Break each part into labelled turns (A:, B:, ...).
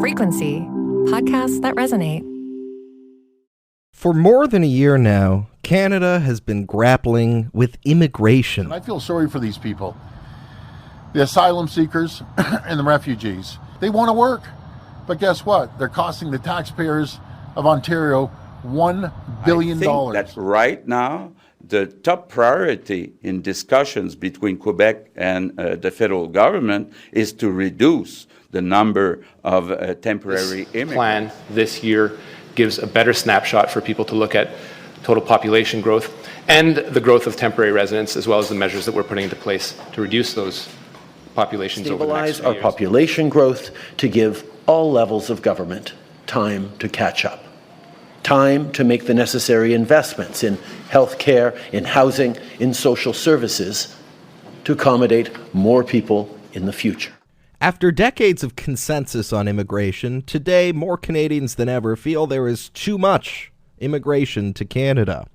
A: Frequency, podcasts that resonate.
B: For more than a year now, Canada has been grappling with immigration.
C: And I feel sorry for these people, the asylum seekers and the refugees. They want to work, but guess what? They're costing the taxpayers of Ontario $1 billion.
D: I think that right now, the top priority in discussions between Quebec and the federal government is to reduce the number of temporary immigrants.
E: Plan this year gives a better snapshot for people to look at total population growth and the growth of temporary residents, as well as the measures that we're putting into place to reduce those populations over the next few years.
F: Stabilize our population growth to give all levels of government time to catch up. Time to make the necessary investments in healthcare, in housing, in social services to accommodate more people in the future.
B: After decades of consensus on immigration, today more Canadians than ever feel there is too much immigration to Canada.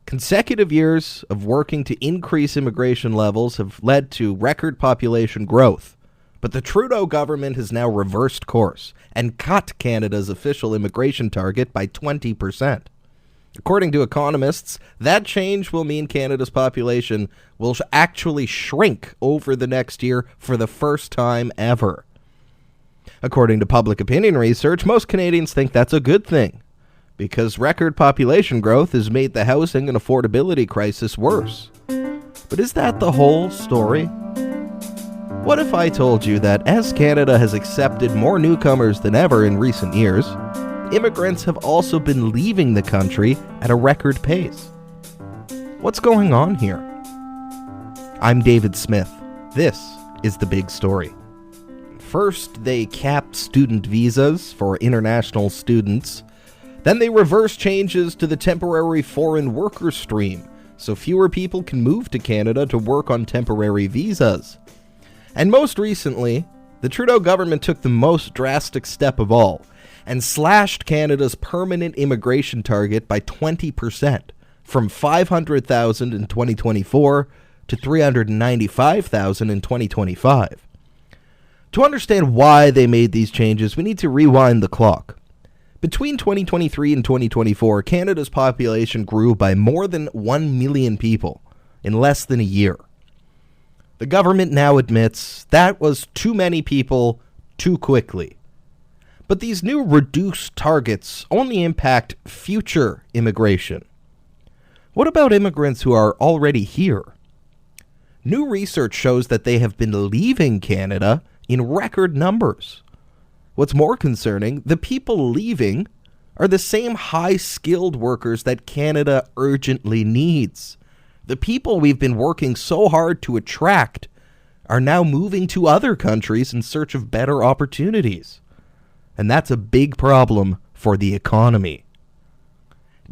B: Consecutive years of working to increase immigration levels have led to record population growth. But the Trudeau government has now reversed course and cut Canada's official immigration target by 20%. According to economists, that change will mean Canada's population will actually shrink over the next year for the first time ever. According to public opinion research, most Canadians think that's a good thing, because record population growth has made the housing and affordability crisis worse. But is that the whole story? What if I told you that as Canada has accepted more newcomers than ever in recent years, immigrants have also been leaving the country at a record pace? What's going on here? I'm David Smith. This is The Big Story. First, they capped student visas for international students. Then they reversed changes to the temporary foreign worker stream, so fewer people can move to Canada to work on temporary visas. And most recently, the Trudeau government took the most drastic step of all and slashed Canada's permanent immigration target by 20%, from 500,000 in 2024 to 395,000 in 2025. To understand why they made these changes, we need to rewind the clock. Between 2023 and 2024, Canada's population grew by more than 1 million people in less than a year. The government now admits that was too many people too quickly. But these new reduced targets only impact future immigration. What about immigrants who are already here? New research shows that they have been leaving Canada in record numbers. What's more concerning, the people leaving are the same high-skilled workers that Canada urgently needs. The people we've been working so hard to attract are now moving to other countries in search of better opportunities. And that's a big problem for the economy.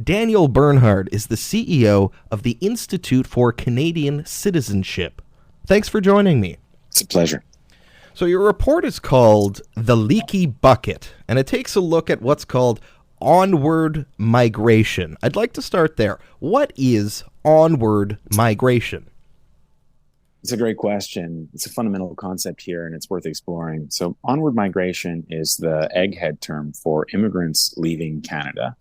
B: Daniel Bernhard is the CEO of the Institute for Canadian Citizenship. Thanks for joining me.
G: It's a pleasure.
B: So your report is called The Leaky Bucket, and it takes a look at what's called onward migration. I'd like to start there. What is onward migration?
G: It's a great question. It's a fundamental concept here, and it's worth exploring. So onward migration is the egghead term for immigrants leaving Canada.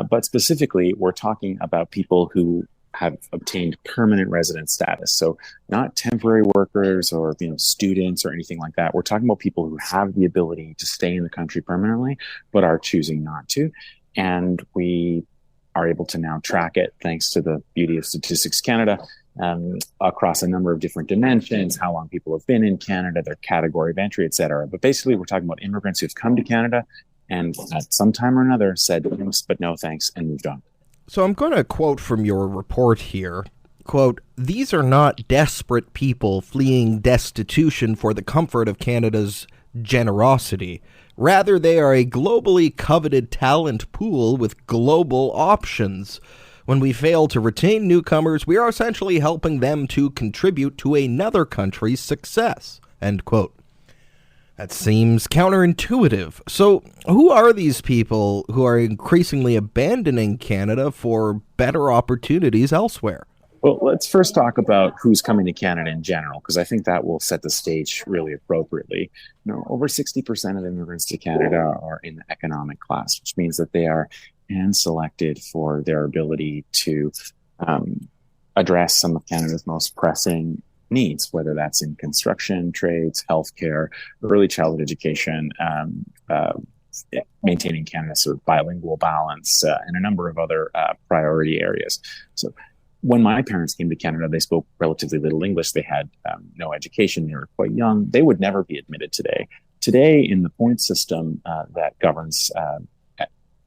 G: But specifically, we're talking about people who have obtained permanent resident status. So not temporary workers or students or anything like that. We're talking about people who have the ability to stay in the country permanently, but are choosing not to. And we are able to now track it, thanks to the beauty of Statistics Canada, across a number of different dimensions, how long people have been in Canada, their category of entry, et cetera. But basically, we're talking about immigrants who've come to Canada and at some time or another said thanks, but no thanks, and moved on.
B: So I'm going to quote from your report here. Quote, "These are not desperate people fleeing destitution for the comfort of Canada's generosity. Rather, they are a globally coveted talent pool with global options. When we fail to retain newcomers, we are essentially helping them to contribute to another country's success." End quote. That seems counterintuitive. So who are these people who are increasingly abandoning Canada for better opportunities elsewhere?
G: Well, let's first talk about who's coming to Canada in general, because I think that will set the stage really appropriately. Over 60% of immigrants to Canada are in the economic class, which means that they are hand-selected for their ability to address some of Canada's most pressing needs, whether that's in construction, trades, healthcare, early childhood education, maintaining Canada's sort of bilingual balance, and a number of other priority areas. So when my parents came to Canada, they spoke relatively little English. They had no education. They were quite young. They would never be admitted today. Today, in the point system that governs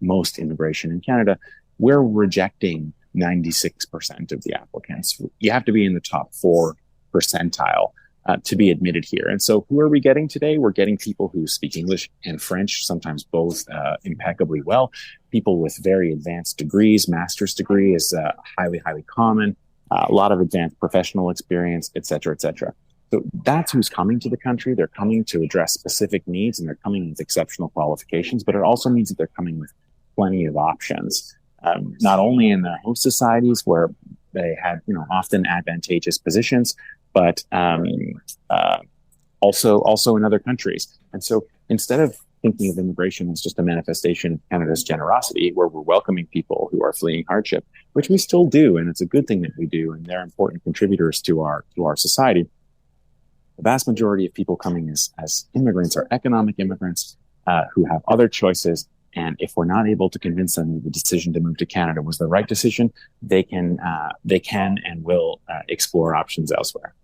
G: most immigration in Canada, we're rejecting 96% of the applicants. You have to be in the top 4 percentile to be admitted here. And so who are we getting today? We're getting people who speak English and French, sometimes both impeccably well. People with very advanced degrees, master's degree is highly, highly common. A lot of advanced professional experience, et cetera, et cetera. So that's who's coming to the country. They're coming to address specific needs, and they're coming with exceptional qualifications, but it also means that they're coming with plenty of options, not only in their host societies where they had, often advantageous positions, but also in other countries. And so instead of thinking of immigration as just a manifestation of Canada's generosity, where we're welcoming people who are fleeing hardship, which we still do, and it's a good thing that we do, and they're important contributors to our society. The vast majority of people coming as immigrants are economic immigrants who have other choices. And if we're not able to convince them that the decision to move to Canada was the right decision, they can and will explore options elsewhere.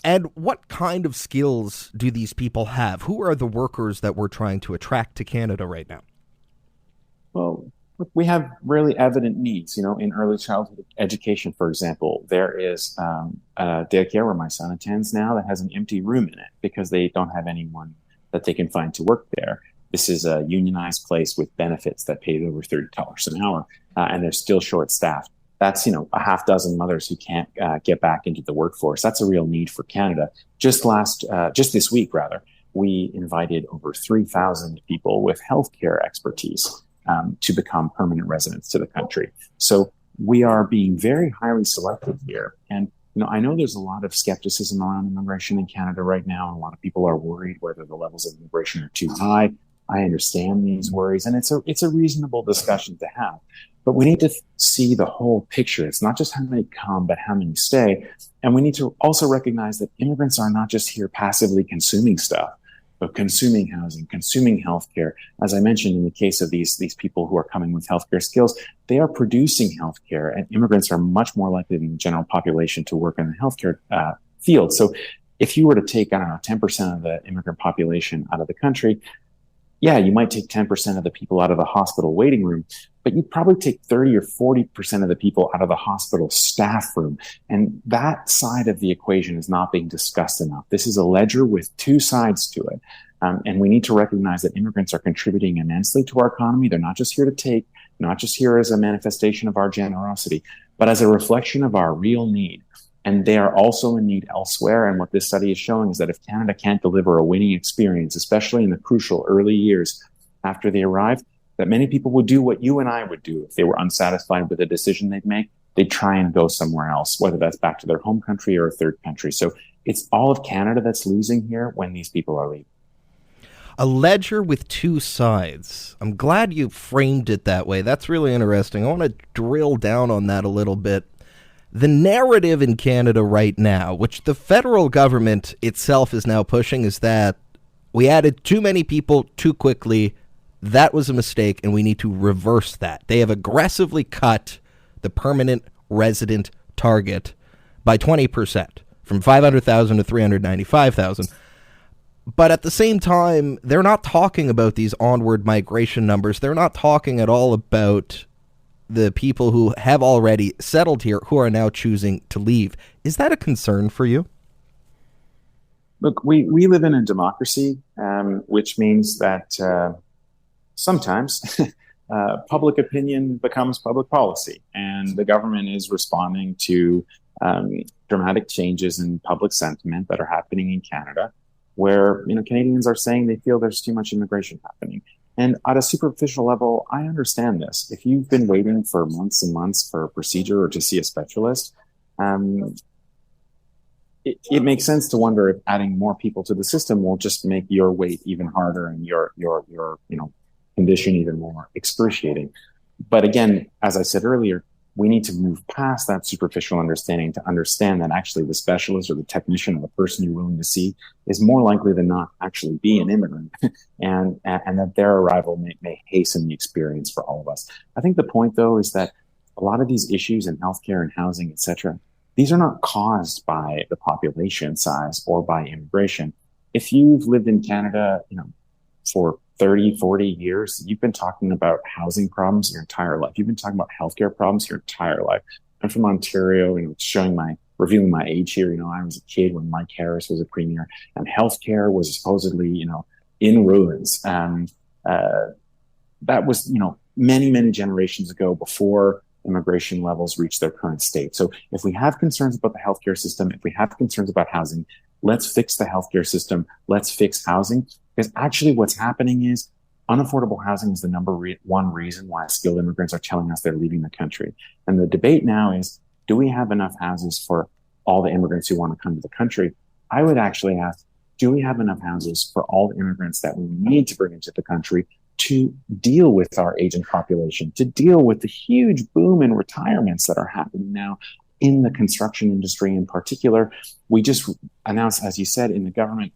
B: And what kind of skills do these people have? Who are the workers that we're trying to attract to Canada right now?
G: Well, we have really evident needs. In early childhood education, for example, there is a daycare where my son attends now that has an empty room in it because they don't have anyone that they can find to work there. This is a unionized place with benefits that pay over $30 an hour, and they're still short-staffed. That's, a half dozen mothers who can't get back into the workforce. That's a real need for Canada. Just this week, we invited over 3,000 people with healthcare expertise to become permanent residents to the country. So we are being very highly selective here. And, I know there's a lot of skepticism around immigration in Canada right now, and a lot of people are worried whether the levels of immigration are too high. I understand these worries, and it's a reasonable discussion to have. But we need to see the whole picture. It's not just how many come, but how many stay. And we need to also recognize that immigrants are not just here passively consuming stuff, but consuming housing, consuming healthcare. As I mentioned, in the case of these people who are coming with healthcare skills, they are producing healthcare, and immigrants are much more likely than the general population to work in the healthcare field. So if you were to take, 10% of the immigrant population out of the country, yeah, you might take 10% of the people out of the hospital waiting room, but you'd probably take 30 or 40% of the people out of the hospital staff room. And that side of the equation is not being discussed enough. This is a ledger with two sides to it. And we need to recognize that immigrants are contributing immensely to our economy. They're not just here to take, not just here as a manifestation of our generosity, but as a reflection of our real need. And they are also in need elsewhere. And what this study is showing is that if Canada can't deliver a winning experience, especially in the crucial early years after they arrive, that many people would do what you and I would do if they were unsatisfied with the decision they'd make. They'd try and go somewhere else, whether that's back to their home country or a third country. So it's all of Canada that's losing here when these people are leaving.
B: A ledger with two sides. I'm glad you framed it that way. That's really interesting. I want to drill down on that a little bit. The narrative in Canada right now, which the federal government itself is now pushing, is that we added too many people too quickly. That was a mistake, and we need to reverse that. They have aggressively cut the permanent resident target by 20%, from 500,000 to 395,000. But at the same time, they're not talking about these onward migration numbers. They're not talking at all about the people who have already settled here who are now choosing to leave. Is that a concern for you?
G: Look, we live in a democracy, which means that sometimes public opinion becomes public policy, and the government is responding to dramatic changes in public sentiment that are happening in Canada, where Canadians are saying they feel there's too much immigration happening. And at a superficial level, I understand this. If you've been waiting for months and months for a procedure or to see a specialist, it makes sense to wonder if adding more people to the system will just make your wait even harder and your condition even more excruciating. But again, as I said earlier, we need to move past that superficial understanding to understand that actually the specialist or the technician or the person you're willing to see is more likely than not actually be an immigrant, and that their arrival may hasten the experience for all of us. I think the point, though, is that a lot of these issues in healthcare and housing, etc., these are not caused by the population size or by immigration. If you've lived in Canada, for 30, 40 years, you've been talking about housing problems your entire life. You've been talking about healthcare problems your entire life. I'm from Ontario, revealing my age here. I was a kid when Mike Harris was a premier, and healthcare was supposedly, in ruins. That was, many, many generations ago, before immigration levels reach their current state. So if we have concerns about the healthcare system, if we have concerns about housing, let's fix the healthcare system. Let's fix housing. Because actually what's happening is unaffordable housing is the number one reason why skilled immigrants are telling us they're leaving the country. And the debate now is, do we have enough houses for all the immigrants who want to come to the country? I would actually ask, do we have enough houses for all the immigrants that we need to bring into the country to deal with our aging population, to deal with the huge boom in retirements that are happening now in the construction industry in particular? We just announced, as you said, in the government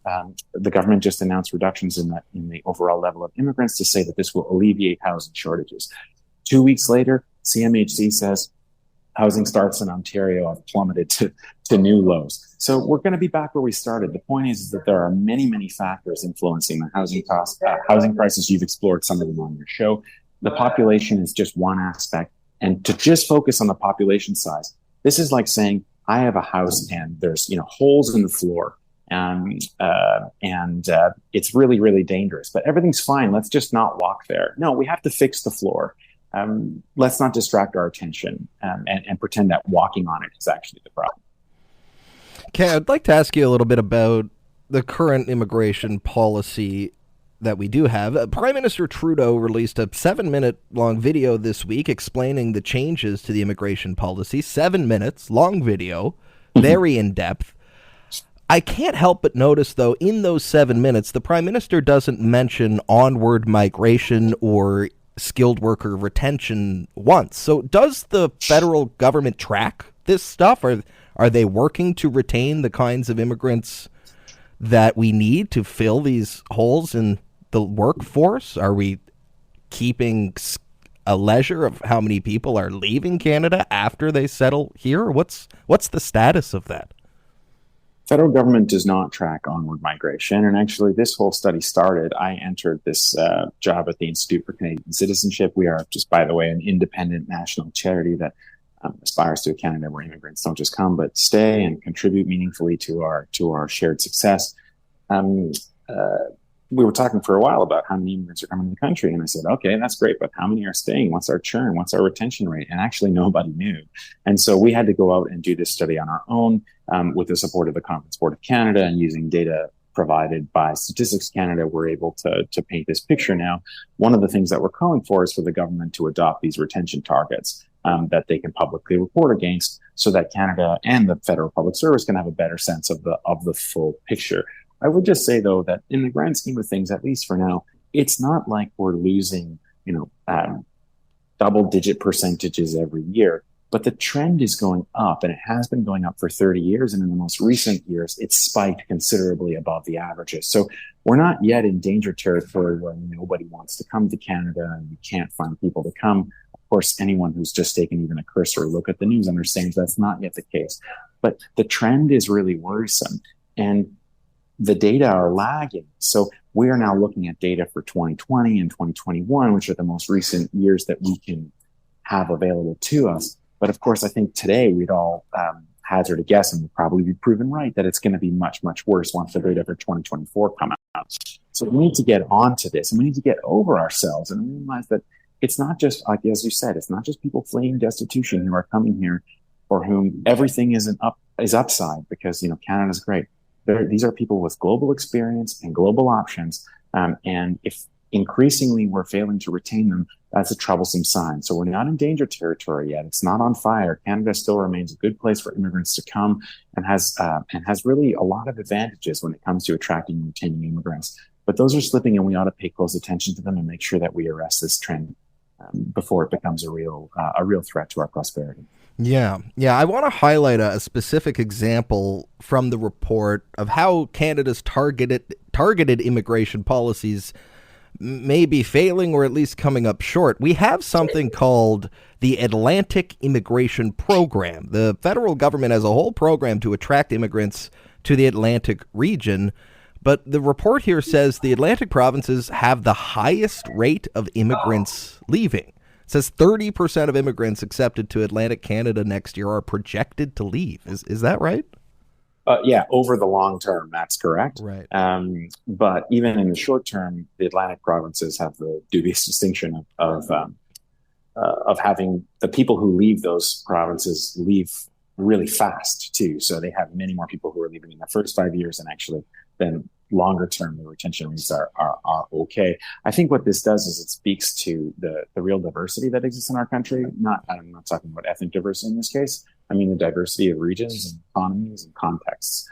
G: just announced reductions in the overall level of immigrants to say that this will alleviate housing shortages. 2 weeks later, CMHC says housing starts in Ontario have plummeted to new lows. So we're going to be back where we started. The point is that there are many, many factors influencing the housing costs, housing prices. You've explored some of them on your show. The population is just one aspect. And to just focus on the population size, this is like saying, I have a house and there's, holes in the floor and it's really, really dangerous, but everything's fine. Let's just not walk there. No, we have to fix the floor. Let's not distract our attention and pretend that walking on it is actually the problem.
B: Okay, I'd like to ask you a little bit about the current immigration policy that we do have. Prime Minister Trudeau released a 7-minute long video this week explaining the changes to the immigration policy. 7 minutes long video, very in depth. I can't help but notice, though, in those 7 minutes, the Prime Minister doesn't mention onward migration or skilled worker retention once. So does the federal government track this stuff? Are they working to retain the kinds of immigrants that we need to fill these holes in the workforce? Are we keeping a ledger of how many people are leaving Canada after they settle here? What's the status of that?
G: Federal government does not track onward migration. And actually, this whole study started, I entered this job at the Institute for Canadian Citizenship. We are, just by the way, an independent national charity that aspires to a Canada where immigrants don't just come, but stay and contribute meaningfully to our shared success. We were talking for a while about how many immigrants are coming to the country. And I said, okay, that's great, but how many are staying? What's our churn? What's our retention rate? And actually nobody knew. And so we had to go out and do this study on our own with the support of the Conference Board of Canada, and using data provided by Statistics Canada, we're able to paint this picture now. One of the things that we're calling for is for the government to adopt these retention targets that they can publicly report against, so that Canada and the Federal Public Service can have a better sense of the full picture. I would just say, though, that in the grand scheme of things, at least for now, it's not like we're losing, double-digit percentages every year, but the trend is going up, and it has been going up for 30 years. And in the most recent years, it's spiked considerably above the averages. So we're not yet in danger territory where nobody wants to come to Canada and we can't find people to come. Of course, anyone who's just taken even a cursory look at the news understands that's not yet the case. But the trend is really worrisome. And the data are lagging. So we are now looking at data for 2020 and 2021, which are the most recent years that we can have available to us. But of course, I think today we'd all hazard a guess, and we'll probably be proven right, that it's going to be much, much worse once the data for 2024 come out. So we need to get onto this, and we need to get over ourselves and realize that it's not just, like as you said, it's not just people fleeing destitution who are coming here for whom everything is upside because, Canada's great. These are people with global experience and global options. And if increasingly we're failing to retain them, that's a troublesome sign. So we're not in danger territory yet. It's not on fire. Canada still remains a good place for immigrants to come, and has really a lot of advantages when it comes to attracting and retaining immigrants. But those are slipping, and we ought to pay close attention to them and make sure that we arrest this trend before it becomes a real threat to our prosperity.
B: Yeah. I want to highlight a specific example from the report of how Canada's targeted immigration policies may be failing, or at least coming up short. We have something called the Atlantic Immigration Program. The federal government has a whole program to attract immigrants to the Atlantic region, but the report here says the Atlantic provinces have the highest rate of immigrants leaving. It says 30% of immigrants accepted to Atlantic Canada next year are projected to leave. Is that right?
G: Yeah, over the long term, that's correct.
B: Right.
G: But even in the short term, the Atlantic provinces have the dubious distinction of having the people who leave those provinces leave really fast too. So they have many more people who are leaving in the first 5 years, and actually then longer term, the retention rates are okay. I think what this does is it speaks to the real diversity that exists in our country. I'm not talking about ethnic diversity in this case. I mean the diversity of regions and economies and contexts.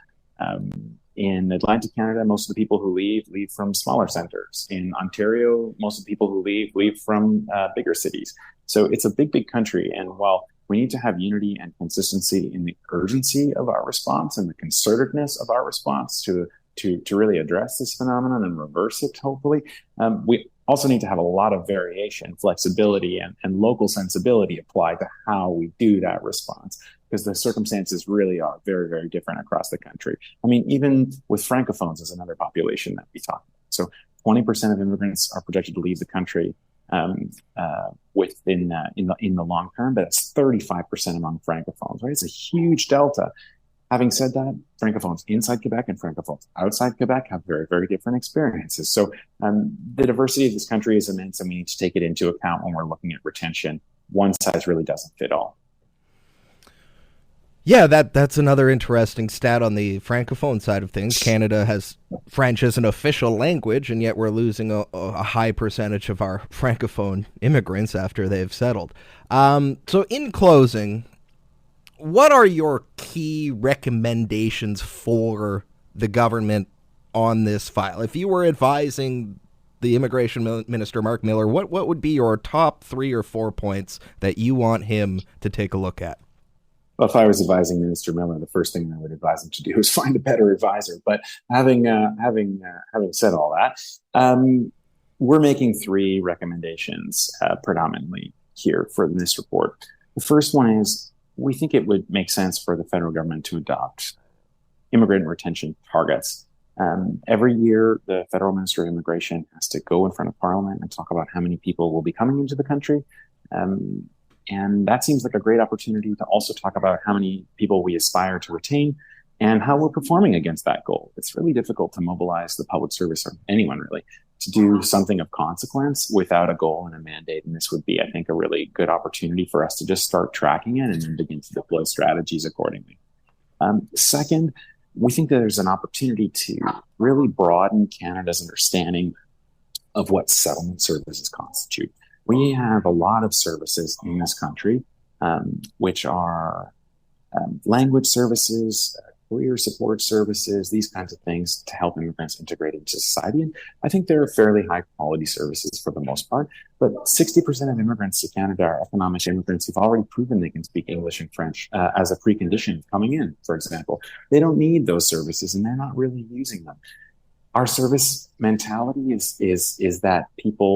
G: In Atlantic Canada, most of the people who leave from smaller centers. In Ontario, most of the people who leave from bigger cities. So it's a big country. And while we need to have unity and consistency in the urgency of our response and the concertedness of our response to really address this phenomenon and reverse it, hopefully, we also need to have a lot of variation, flexibility, and local sensibility applied to how we do that response, because the circumstances really are very, very different across the country. I mean, even with Francophones as another population that we talk about. So 20% of immigrants are projected to leave the country in the long term, but it's 35% among Francophones, right? It's a huge delta. Having said that, Francophones inside Quebec and Francophones outside Quebec have very, very different experiences. So the diversity of this country is immense, and we need to take it into account when we're looking at retention. One size really doesn't fit all.
B: Yeah, that's another interesting stat on the Francophone side of things. Canada has French as an official language, and yet we're losing a high percentage of our Francophone immigrants after they've settled. So in closing, what are your key recommendations for the government on this file? If you were advising the Immigration Minister, Mark Miller, what would be your top 3 or 4 points that you want him to take a look at?
G: Well, if I was advising Minister Miller, the first thing I would advise him to do is find a better advisor. But having said all that, we're making 3 recommendations predominantly here for this report. The first one is we think it would make sense for the federal government to adopt immigrant retention targets. Every year, the federal minister of immigration has to go in front of Parliament and talk about how many people will be coming into the country. And that seems like a great opportunity to also talk about how many people we aspire to retain and how we're performing against that goal. It's really difficult to mobilize the public service, or anyone really, to do something of consequence without a goal and a mandate. And this would be, I think, a really good opportunity for us to just start tracking it and then begin to deploy strategies accordingly. Second, we think that there's an opportunity to really broaden Canada's understanding of what settlement services constitute. We have a lot of services in this country, which are language services, career support services, these kinds of things to help immigrants integrate into society. And I think they're fairly high quality services for the most part, but 60% of immigrants to Canada are economic immigrants who've already proven they can speak English and French as a precondition of coming in, for example. They don't need those services, and they're not really using them. Our service mentality is that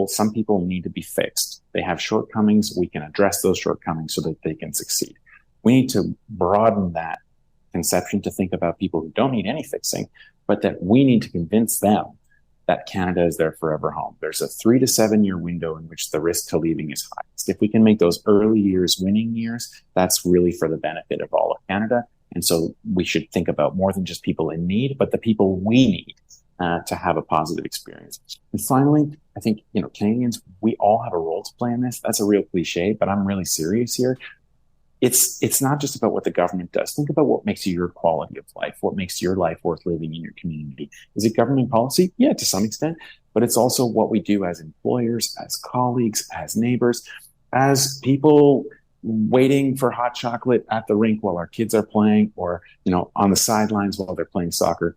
G: some people need to be fixed. They have shortcomings. We can address those shortcomings so that they can succeed. We need to broaden that conception to think about people who don't need any fixing, but that we need to convince them that Canada is their forever home. There's a 3 to 7 year window in which the risk to leaving is highest. If we can make those early years winning years, that's really for the benefit of all of Canada. And so we should think about more than just people in need, but the people we need to have a positive experience. And finally, I think, Canadians, we all have a role to play in this. That's a real cliche, but I'm really serious here. It's not just about what the government does. Think about what makes your quality of life, what makes your life worth living in your community. Is it government policy? Yeah, to some extent. but it's also what we do as employers, as colleagues, as neighbors, as people waiting for hot chocolate at the rink while our kids are playing, or, on the sidelines while they're playing soccer.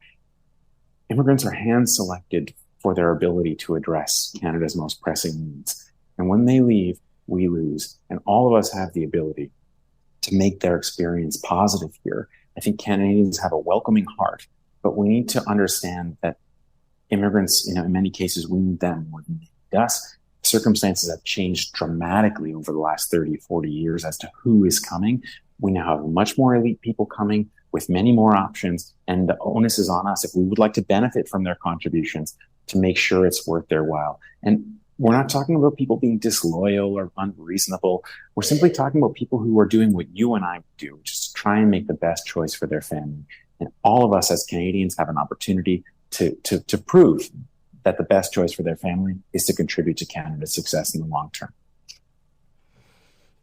G: Immigrants are hand-selected for their ability to address Canada's most pressing needs. And when they leave, we lose. And all of us have the ability to make their experience positive here. I think Canadians have a welcoming heart, but we need to understand that immigrants, in many cases, we need them more than they need us. Circumstances have changed dramatically over the last 30, 40 years as to who is coming. We now have much more elite people coming with many more options, and the onus is on us, if we would like to benefit from their contributions, to make sure it's worth their while. And we're not talking about people being disloyal or unreasonable. We're simply talking about people who are doing what you and I do, just try and make the best choice for their family. And all of us as Canadians have an opportunity to prove that the best choice for their family is to contribute to Canada's success in the long term.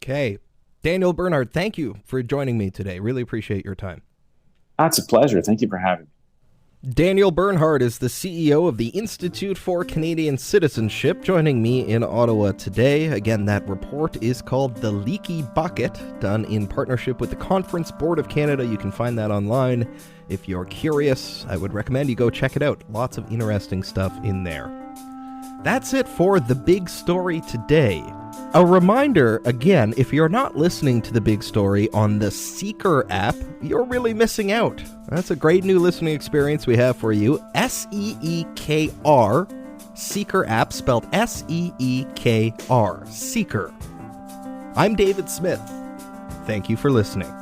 B: Okay. Daniel Bernhard, thank you for joining me today. Really appreciate your time.
G: It's a pleasure. Thank you for having me.
B: Daniel Bernhard is the CEO of the Institute for Canadian Citizenship, joining me in Ottawa today. Again, that report is called The Leaky Bucket, done in partnership with the Conference Board of Canada. You can find that online. If you're curious, I would recommend you go check it out. Lots of interesting stuff in there. That's it for The Big Story today. A reminder, again, if you're not listening to The Big Story on the Seeker app, you're really missing out. That's a great new listening experience we have for you. S-E-E-K-R, Seeker app, spelled S-E-E-K-R, Seeker. I'm David Smith. Thank you for listening.